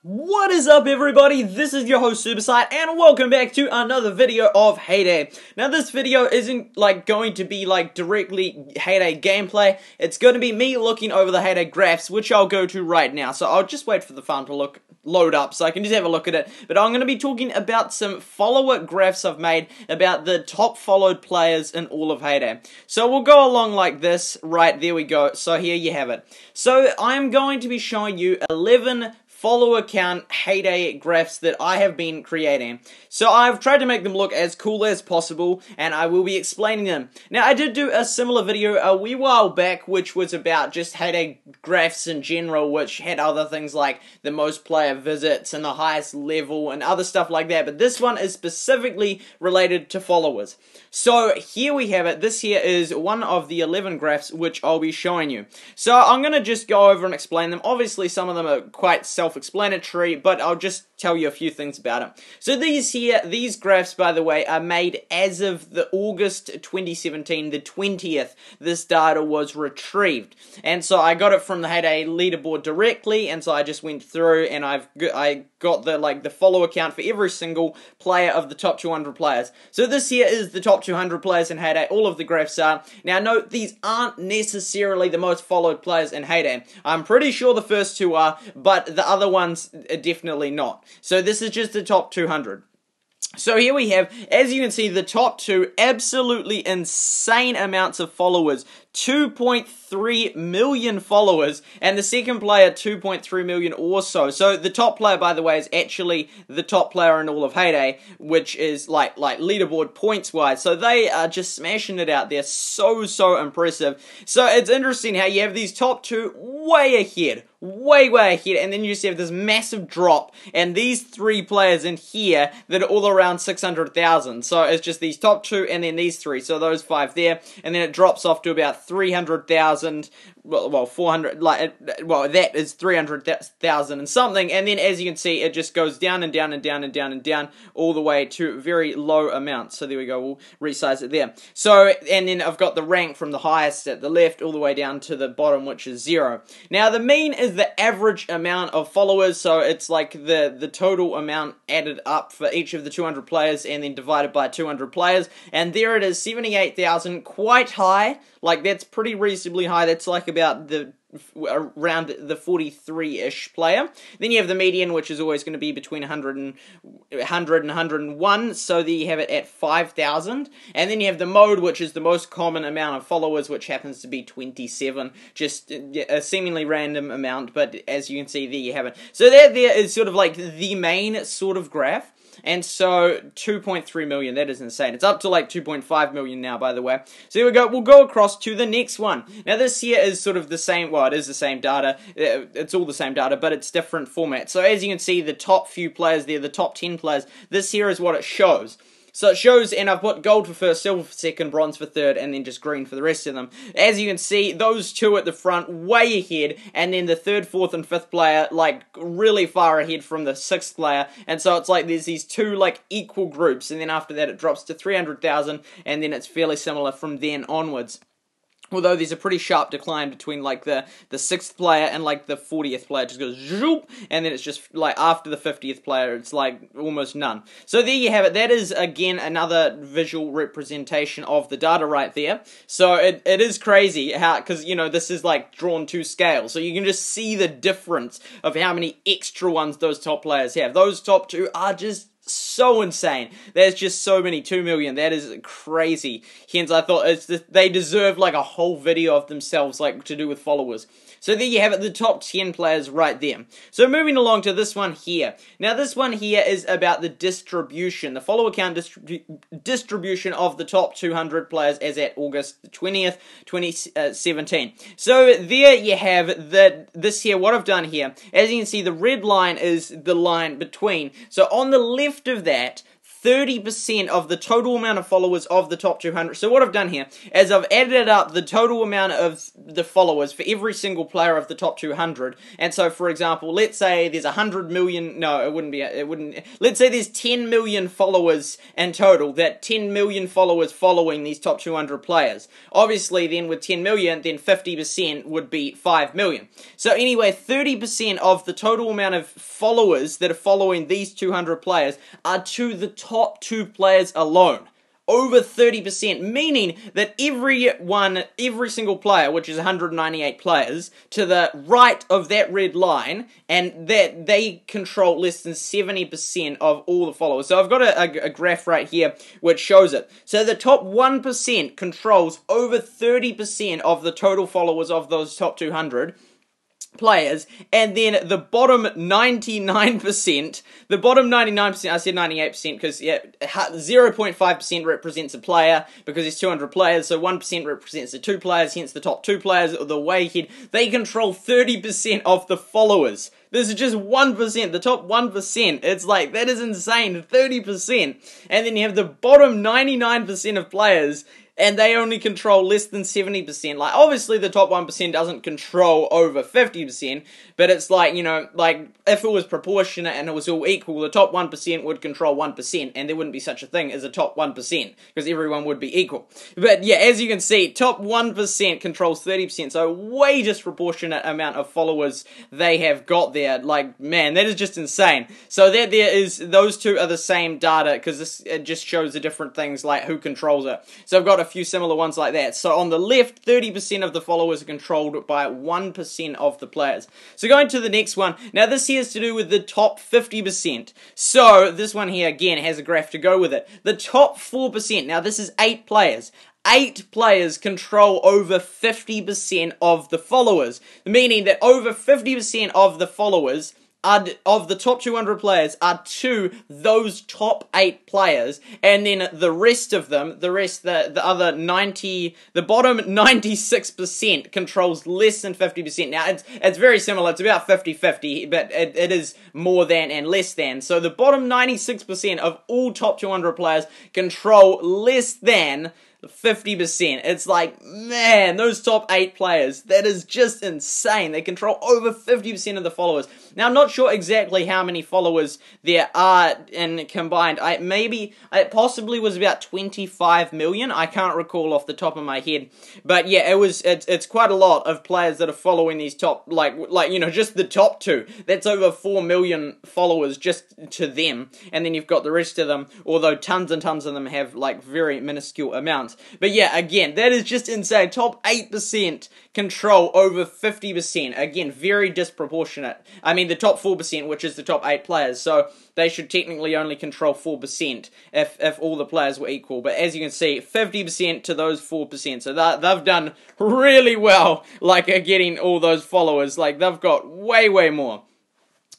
What is up, everybody? This is your host SuperSight, and welcome back to another video of Heyday. Now this video isn't going to be directly Heyday gameplay. It's going to be me looking over the Heyday graphs, which I'll go to right now. So I'll just wait for the farm to load up so I can just have a look at it. But I'm going to be talking about some follower graphs I've made about the top followed players in all of Heyday. So we'll go along like this. Right, there we go. So here you have it. So I'm going to be showing you 11 follower count Heyday graphs that I have been creating. So I've tried to make them look as cool as possible, and I will be explaining them. Now I did do a similar video a wee while back, which was about just Heyday graphs in general, which had other things like the most player visits and the highest level and other stuff like that, but this one is specifically related to followers. So here we have it. This here is one of the 11 graphs which I'll be showing you. So I'm going to just go over and explain them. Obviously some of them are quite self-explanatory, but I'll just tell you a few things about it. So these graphs, by the way, are made as of the August 2017, the 20th, this data was retrieved. And so I got it from the Heyday leaderboard directly, and so I just went through and I got the follower count for every single player of the top 200 players. So this here is the top 200 players in Heyday, all of the graphs are. Now note, these aren't necessarily the most followed players in Heyday. I'm pretty sure the first two are, but the other ones are definitely not. So this is just the top 200. So here we have, as you can see, the top two, absolutely insane amounts of followers. 2.3 million followers, and the second player 2.3 million also. So the top player, by the way, is actually the top player in all of Heyday, which is like leaderboard points wise. So they are just smashing it out there. So impressive. So it's interesting how you have these top two way ahead, way ahead, and then you just have this massive drop, and these three players in here that are all around 600,000. So it's just these top two and then these three, so those five there, and then it drops off to about 300,000, well 400, that is 300,000 and something, and then as you can see it just goes down and down and down and down and down all the way to very low amounts. So there we go, we'll resize it there. So, and then I've got the rank from the highest at the left all the way down to the bottom, which is 0. Now the mean is the average amount of followers, so it's like the total amount added up for each of the 200 players and then divided by 200 players, and there it is, 78,000, quite high. Like, that's pretty reasonably high. That's like about around the 43-ish player. Then you have the median, which is always going to be between 100 and 101, so there you have it at 5,000. And then you have the mode, which is the most common amount of followers, which happens to be 27, just a seemingly random amount, but as you can see, there you have it. So that there is sort of like the main sort of graph. And so 2.3 million, that is insane. It's up to like 2.5 million now, by the way. So here we go, we'll go across to the next one. Now this here is sort of the same, well, it is the same data, it's all the same data, but it's different formats. So as you can see, the top few players there, the top 10 players, this here is what it shows. So it shows, and I've put gold for first, silver for second, bronze for third, and then just green for the rest of them. As you can see, those two at the front, way ahead, and then the third, fourth, and fifth player, like, really far ahead from the sixth player, and so it's like there's these two, like, equal groups, and then after that it drops to 300,000, and then it's fairly similar from then onwards. Although there's a pretty sharp decline between like the 6th player and like the 40th player. It just goes zoop, and then it's just like after the 50th player it's like almost none. So there you have it. That is again another visual representation of the data right there. So it is crazy how, because you know this is like drawn to scale, so you can just see the difference of how many extra ones those top players have. Those top two are just so insane. There's just so many, 2 million. That is crazy. Hence, I thought they deserve like a whole video of themselves, like to do with followers. So there you have it, the top 10 players right there. So moving along to this one here. Now this one here is about the distribution, the follower count distribution of the top 200 players as at August 20th, 2017. So there you have this here, what I've done here. As you can see, the red line is the line between. So on the left of that, 30% of the total amount of followers of the top 200. So what I've done here is I've added up the total amount of the followers for every single player of the top 200. And so, for example, let's say there's 100 million, no, let's say there's 10 million followers in total, that 10 million followers following these top 200 players. Obviously, then with 10 million, then 50% would be 5 million. So anyway, 30% of the total amount of followers that are following these 200 players are to the top 2 players alone. Over 30%, meaning that every single player, which is 198 players, to the right of that red line, and that they control less than 70% of all the followers. So I've got a graph right here which shows it. So the top 1% controls over 30% of the total followers of those top 200 players, and then the bottom 99%, I said 98% because, yeah, 0.5% represents a player, because there's 200 players, so 1% represents the 2 players, hence the top 2 players, the way ahead, they control 30% of the followers. This is just 1%, the top 1%, it's like, that is insane, 30%, and then you have the bottom 99% of players, and they only control less than 70%. Like, obviously the top 1% doesn't control over 50%, but it's like, you know, like, if it was proportionate and it was all equal, the top 1% would control 1%, and there wouldn't be such a thing as a top 1%, because everyone would be equal. But yeah, as you can see, top 1% controls 30%, so way disproportionate amount of followers they have got there. Like, man, that is just insane. So that there is, those two are the same data, because it just shows the different things, like who controls it. So I've got a few similar ones like that. So on the left, 30% of the followers are controlled by 1% of the players. So going to the next one, now this here is to do with the top 50%. So this one here again has a graph to go with it. The top 4%, now this is 8 players. 8 players control over 50% of the followers, meaning that over 50% of the followers of the top 200 players are to those top 8 players, and then the rest of them, the other 90, the bottom 96% controls less than 50%. Now, it's very similar, it's about 50-50, but it is more than and less than. So the bottom 96% of all top 200 players control less than 50%. It's like, man, those top 8 players, that is just insane. They control over 50% of the followers. Now, I'm not sure exactly how many followers there are in combined. It possibly was about 25 million. I can't recall off the top of my head. But yeah, it's quite a lot of players that are following these top, like you know, just the top 2. That's over 4 million followers just to them. And then you've got the rest of them, although tons and tons of them have like very minuscule amounts. But yeah, again, that is just insane. Top 8% control over 50%. Again, very disproportionate. I mean, the top 4%, which is the top 8 players, so they should technically only control 4% if all the players were equal. But as you can see, 50% to those 4%. So they've done really well, like, getting all those followers. Like, they've got way, way more.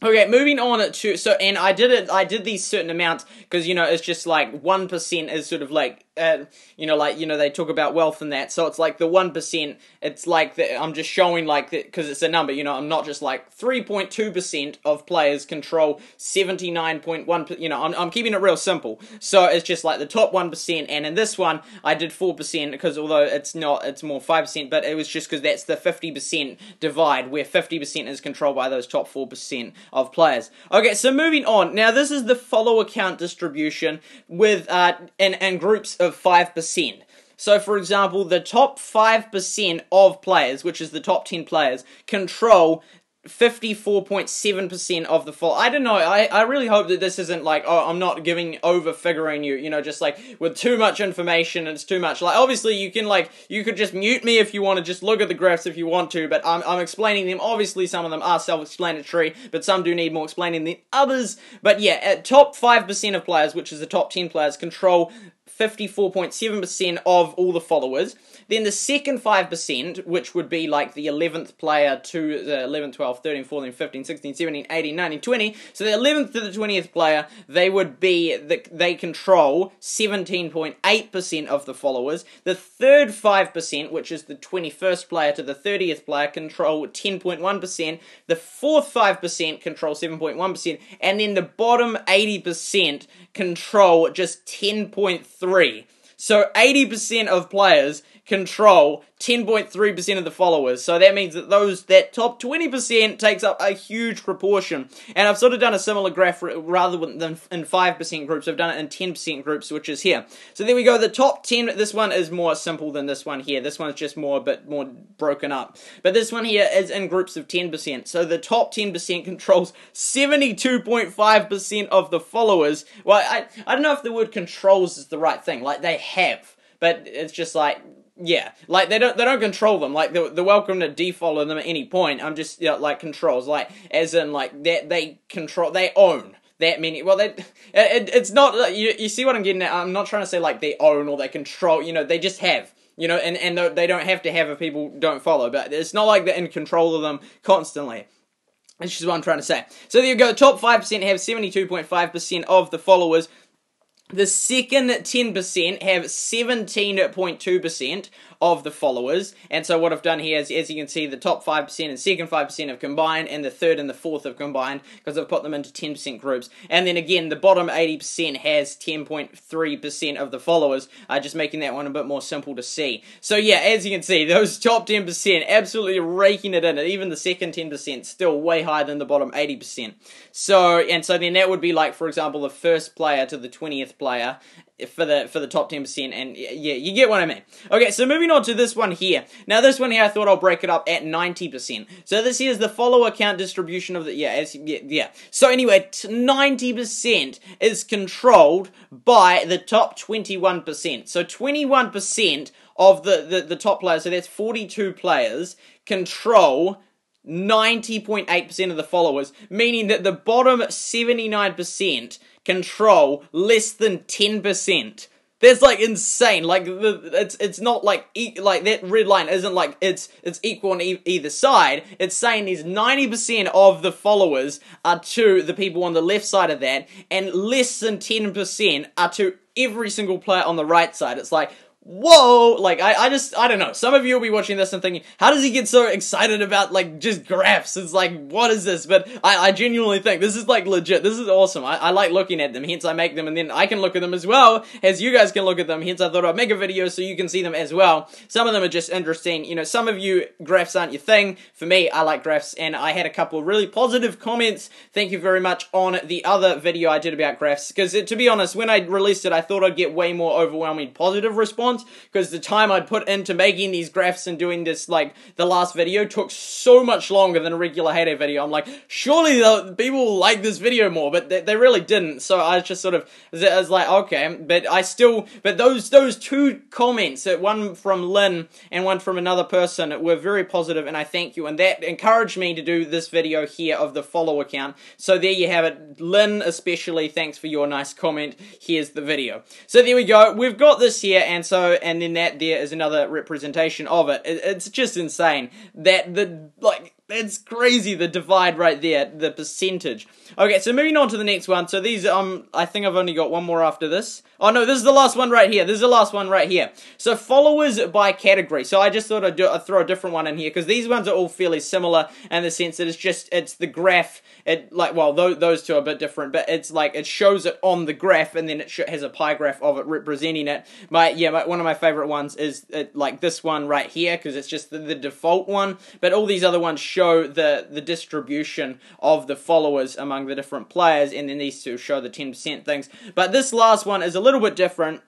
Okay, moving on to, so, and I did these certain amounts, because, you know, it's just like, 1% is sort of like, they talk about wealth and that, so it's like the 1%, it's like, I'm just showing like, because it's a number, you know, I'm not just like, 3.2% of players control 79.1%, you know, I'm keeping it real simple, so it's just like the top 1%, and in this one, I did 4%, because although it's not, it's more 5%, but it was just because that's the 50% divide, where 50% is controlled by those top 4% of players. Okay, so moving on, now this is the follower count distribution with, in groups of 5%. So, for example, the top 5% of players, which is the top 10 players, control 54.7% of the full. I don't know, I really hope that this isn't like, oh, I'm not over-figuring you, you know, just like, with too much information, and it's too much. Like, obviously, you could just mute me if you want to, just look at the graphs if you want to, but I'm explaining them. Obviously, some of them are self-explanatory, but some do need more explaining than others. But yeah, top 5% of players, which is the top 10 players, control 54.7% of all the followers. Then the second 5%, which would be like the 11th player to the 11, 12, 13, 14, 15, 16, 17, 18, 19, 20. So the 11th to the 20th player, they would be, they control 17.8% of the followers. The third 5%, which is the 21st player to the 30th player, control 10.1%. The fourth 5% control 7.1%. And then the bottom 80% control just 10.3%. So 80% of players control 10.3% of the followers. So that means that that top 20% takes up a huge proportion. And I've sort of done a similar graph rather than in 5% groups. I've done it in 10% groups, which is here. So there we go. The top 10, this one is more simple than this one here. This one's just a bit more broken up. But this one here is in groups of 10%. So the top 10% controls 72.5% of the followers. Well, I don't know if the word controls is the right thing. Like, they have. But it's just like, yeah, like they don't control them. Like they're welcome to defollow them at any point. I'm just, you know, like controls, like as in like that they control, they own that many. Well, it's not. You see what I'm getting at? I'm not trying to say like they own or they control. You know, they just have. You know, and they don't have to have if people don't follow. But it's not like they're in control of them constantly. That's just what I'm trying to say. So there you go. Top 5% have 72.5% of the followers. The second 10% have 17.2% of the followers, and so what I've done here is, as you can see, the top 5% and second 5% have combined, and the third and the fourth have combined, because I've put them into 10% groups. And then again, the bottom 80% has 10.3% of the followers, just making that one a bit more simple to see. So yeah, as you can see, those top 10% absolutely raking it in, and even the second 10% still way higher than the bottom 80%. So then that would be like, for example, the first player to the 20th player for the top 10%, and yeah, you get what I mean. Okay, so moving on to this one here. Now this one here, I thought I'll break it up at 90%. So this here is the follower count distribution of the, yeah. So anyway, 90% is controlled by the top 21%. So 21% of the top players, so that's 42 players, control 90.8% of the followers, meaning that the bottom 79% control less than 10%. That's like insane. Like it's not like that red line isn't like it's equal on either side. It's saying there's 90% of the followers are to the people on the left side of that, and less than 10% are to every single player on the right side. It's like, whoa, like, I don't know. Some of you will be watching this and thinking, how does he get so excited about, like, just graphs? It's like, what is this? But I genuinely think this is, like, legit. This is awesome. I like looking at them, hence I make them, and then I can look at them as well, as you guys can look at them, hence I thought I'd make a video so you can see them as well. Some of them are just interesting. You know, some of you, graphs aren't your thing. For me, I like graphs, and I had a couple of really positive comments. Thank you very much on the other video I did about graphs, because to be honest, when I released it, I thought I'd get way more overwhelming positive response, because the time I'd put into making these graphs and doing this, like, the last video took so much longer than a regular Heyday video. I'm like, surely people will like this video more, but they really didn't, so I just sort of, I was like, okay, but those two comments, one from Lynn and one from another person, were very positive, and I thank you, and that encouraged me to do this video here of the follower count. So there you have it. Lynn especially, thanks for your nice comment. Here's the video. So there we go. We've got this here, and then that there is another representation of it. It's just insane that it's crazy, the divide right there, the percentage. Okay, so moving on to the next one. So these, I think I've only got one more after this. Oh no, this is the last one right here. This is the last one right here. So followers by category. So I just thought I'd throw a different one in here, because these ones are all fairly similar in the sense that it's the graph. Those two are a bit different, but it's like, it shows it on the graph, and then it has a pie graph of it representing it. One of my favorite ones is like this one right here, because it's just the default one, but all these other ones show the distribution of the followers among the different players, and then these two show the 10% things. But this last one is a little bit different.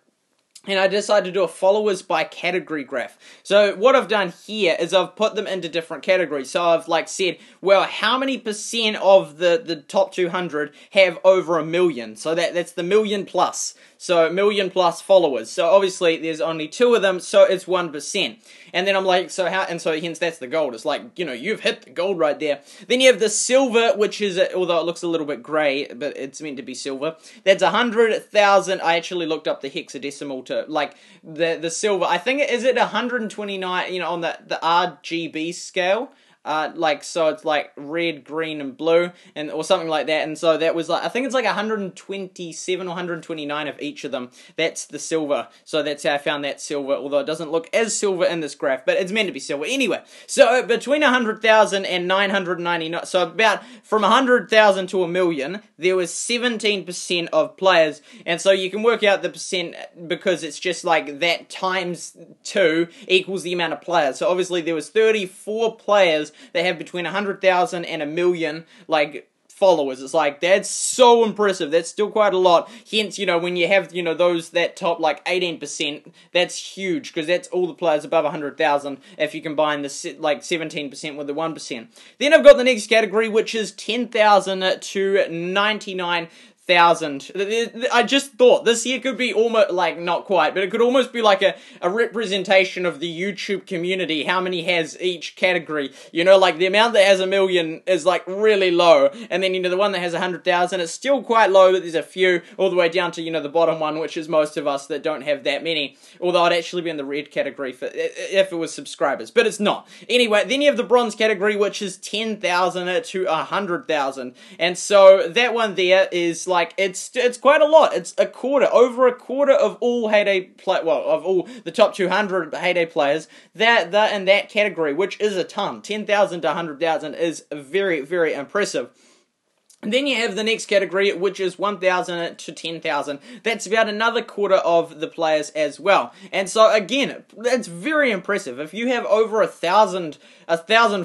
and I decided to do a followers by category graph. So what I've done here is I've put them into different categories. So I've like said, well, how many percent of the top 200 have over 1 million? So that's the million plus. So 1,000,000 plus followers. So obviously there's only 2 of them, so it's 1%. And then I'm like, so how, and so hence that's the gold. It's like, you know, you've hit the gold right there. Then you have the silver, which is, although it looks a little bit grey, but it's meant to be silver. That's 100,000. I actually looked up the hexadecimal to, like, the silver. I think, is it 129, you know, on the RGB scale? Like, so it's like red, green, and blue, and or something like that, and so that was like, I think it's like 127 or 129 of each of them. That's the silver, so that's how I found that silver, although it doesn't look as silver in this graph, but it's meant to be silver. Anyway, so between 100,000 and 999, so about from 100,000 to 1 million, there was 17% of players, and so you can work out the percent because it's just like that times 2 equals the amount of players. So obviously there was 34 players that have between 100,000 and 1 million, like, followers. It's like, that's so impressive. That's still quite a lot. Hence, you know, when you have, you know, that top, like, 18%, that's huge, because that's all the players above 100,000, if you combine the, like, 17% with the 1%. Then I've got the next category, which is 10,000 to 99,000. I just thought this here could be almost, like, not quite, but it could almost be like a representation of the YouTube community, how many has each category. You know, like, the amount that has 1 million is, like, really low, and then, you know, the one that has 100,000 is still quite low, but there's a few, all the way down to, you know, the bottom one, which is most of us that don't have that many, although I'd actually be in the red category for, if it was subscribers, but it's not. Anyway, then you have the bronze category, which is 10,000 to 100,000, and so that one there is, like, it's quite a lot. It's a quarter, over a quarter of all Heyday of all the top 200 Heyday players that in that category, which is a ton. 10,000 to 100,000 is very, very impressive. And then you have the next category, which is 1,000 to 10,000. That's about another quarter of the players as well. And so again, that's very impressive. If you have over 1,000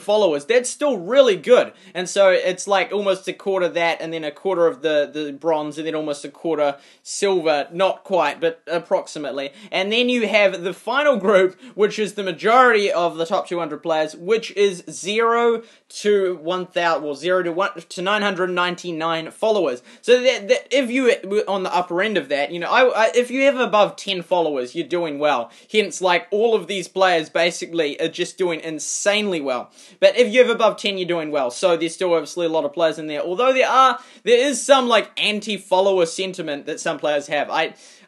followers, that's still really good. And so it's like almost a quarter that, and then a quarter of the bronze, and then almost a quarter silver. Not quite, but approximately. And then you have the final group, which is the majority of the top 200 players, which is 0 to 1,000, well, 0 to 999 followers. So that if you were on the upper end of that, you know, if you have above 10 followers, you're doing well. Hence, like, all of these players basically are just doing insanely well. But if you have above 10, you're doing well. So there's still obviously a lot of players in there. Although there is some, like, anti-follower sentiment that some players have.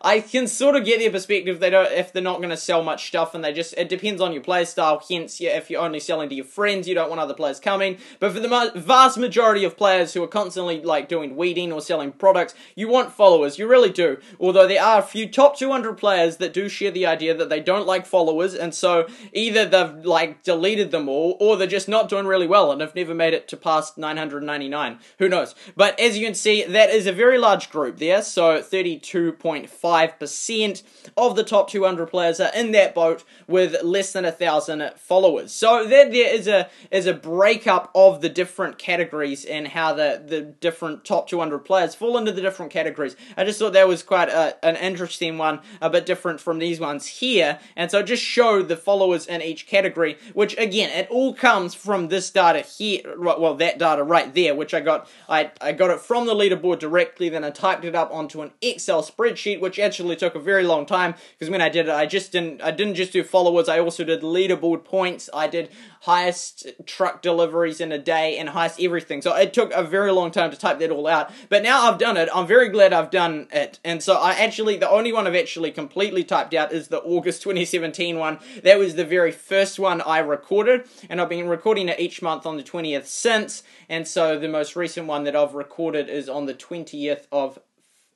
I can sort of get their perspective. If they're not going to sell much stuff, and it depends on your play style. Hence, yeah, if you're only selling to your friends, you don't want other players coming. But for the vast majority of players who are constantly, like, doing weeding or selling products, you want followers. You really do. Although there are a few top 200 players that do share the idea that they don't like followers, and so either they've, like, deleted them all, or they're just not doing really well and have never made it to past 999. Who knows? But as you can see, that is a very large group there. So 32.5% of the top 200 players are in that boat with less than 1,000 followers. So there is a breakup of the different categories and how the different top 200 players fall into the different categories. I just thought that was quite an interesting one, a bit different from these ones here. And so it just showed the followers in each category, which again, it all comes from this data here, well, that data right there, which I got it from the leaderboard directly, then I typed it up onto an Excel spreadsheet, which actually took a very long time, because when I did it, I didn't just do followers, I also did leaderboard points, I did highest truck deliveries in a day, and highest everything, so it took a very long time to type that all out, but now I've done it. I'm very glad I've done it, and so the only one I've actually completely typed out is the August 2017 one. That was the very first one I recorded, and I've been recording it each month on the 20th since, and so the most recent one that I've recorded is on the 20th of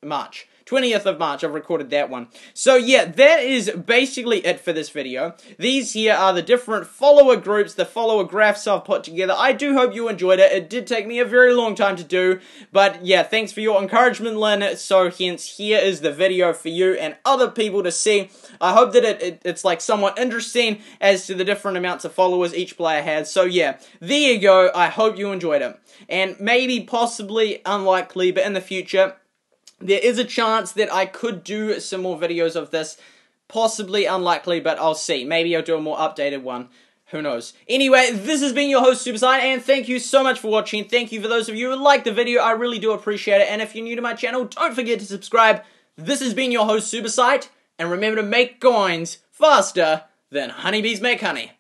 March. 20th of March, I've recorded that one. So yeah, that is basically it for this video. These here are the different follower groups, the follower graphs I've put together. I do hope you enjoyed it. It did take me a very long time to do, but yeah, thanks for your encouragement, Lynn. So hence, here is the video for you and other people to see. I hope that it's like somewhat interesting as to the different amounts of followers each player has. So yeah, there you go. I hope you enjoyed it. And maybe, possibly, unlikely, but in the future, there is a chance that I could do some more videos of this. Possibly unlikely, but I'll see. Maybe I'll do a more updated one. Who knows? Anyway, this has been your host, SuperSight, and thank you so much for watching. Thank you for those of you who liked the video. I really do appreciate it. And if you're new to my channel, don't forget to subscribe. This has been your host, SuperSight, and remember to make coins faster than honeybees make honey.